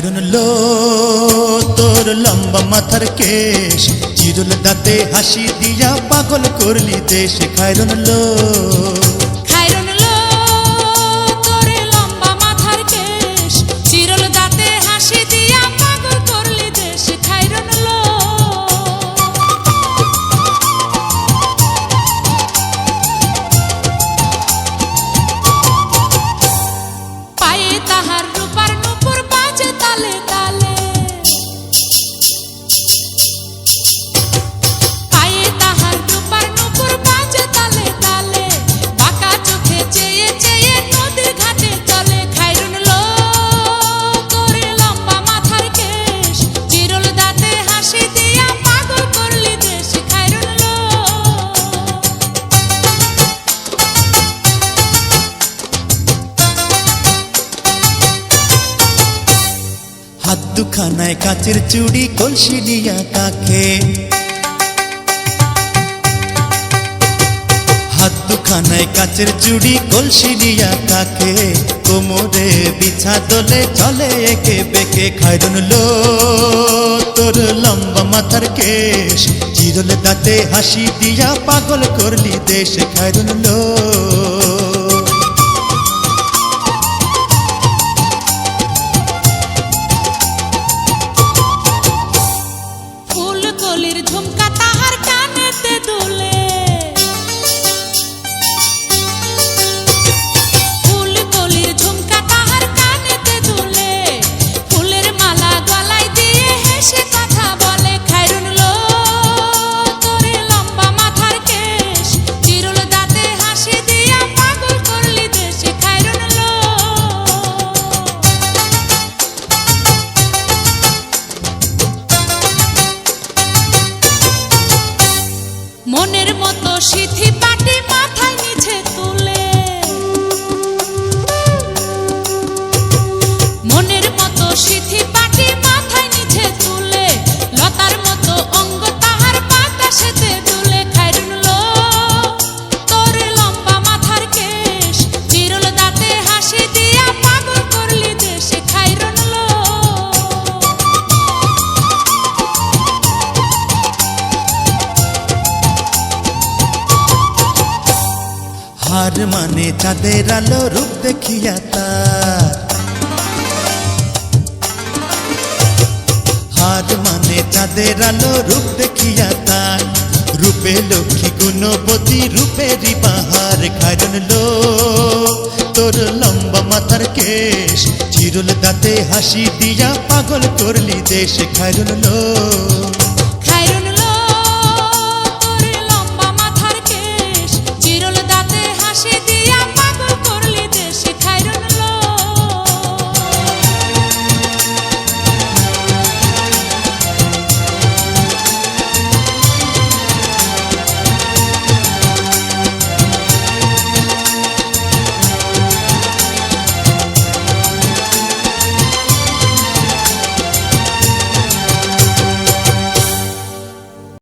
খায়রুন লো তোর লম্বা মাথার কেশ, চিরুল দাঁতে হাসি দিয়া পাগল করলি দেশ। খায়রুন লো তোর লম্বা মাথার কেশ, চিরল দাঁতে হাসি দিয়া পাগল করলি দেশ। খায়রুন লো পায়ে তাহার রূপার নূপুর বাজে তালে তালে, পায়ে তাহার রূপার নূপুর বাজে তালে তালে, বাঁকা চোখে চেয়ে চেয়ে নদীর ঘাটে চলে। খায়রুন লো তোর লম্বা মাথার কেশ, চিরল দাঁতে হাসি দিয়া পাগল করলি দেশ। খায়রুন লো হাত দুখানায় কাচের চুড়ি, কলসি নিয়া কাকে, হাত দুখানায় কাচের চুড়ি, কলসি নিয়া কাকে, কোমরে বিছা দোলে চলে একে বেঁকে। খায়রুন লো তোর লম্বা মাথার কেশ, চিরল দাঁতে হাসি দিয়া পাগল করলি দেশ। খায়রুন লো ফুলকলির ঝুমকা তাহার কানেতে দুলে, ফুলকলির ঝুমকা তাহার কানেতে দুলে, ফুলের মালা গলায় দিয়ে হেসে কথা বলে। খায়রুন লো তোর লম্বা মাথার কেশ, চিরল দাঁতে হাসি দিয়া পাগল করলি দেশ। খায়রুন লো মনের মতো সিথি পাটি মাথায় নিচে তুলে, মনের মতো সিথি পাটি মাথায় নিচে তুলে, লতার মতো অঙ্গ তাহার বাতাসেতে দুলে। খায়রুন লো তোর লম্বা মাথার কেশ, চিরল দাঁতে হাসি দিয়া পাগল করলি দেশ। খায়রুন লো হার মানে চাঁদের আলো, রূপ দেখিয়া তার, হার মানে চাঁদের আলো, রূপ দেখিয়া তার, রূপে লক্ষ্মী গুণবতী, রূপেরই বাহার। খায়রুন লো তোর লম্বা মাথার কেশ, চিরুল দাঁতে হাসি দিয়া পাগল করলি দেশ। খায়রুন লো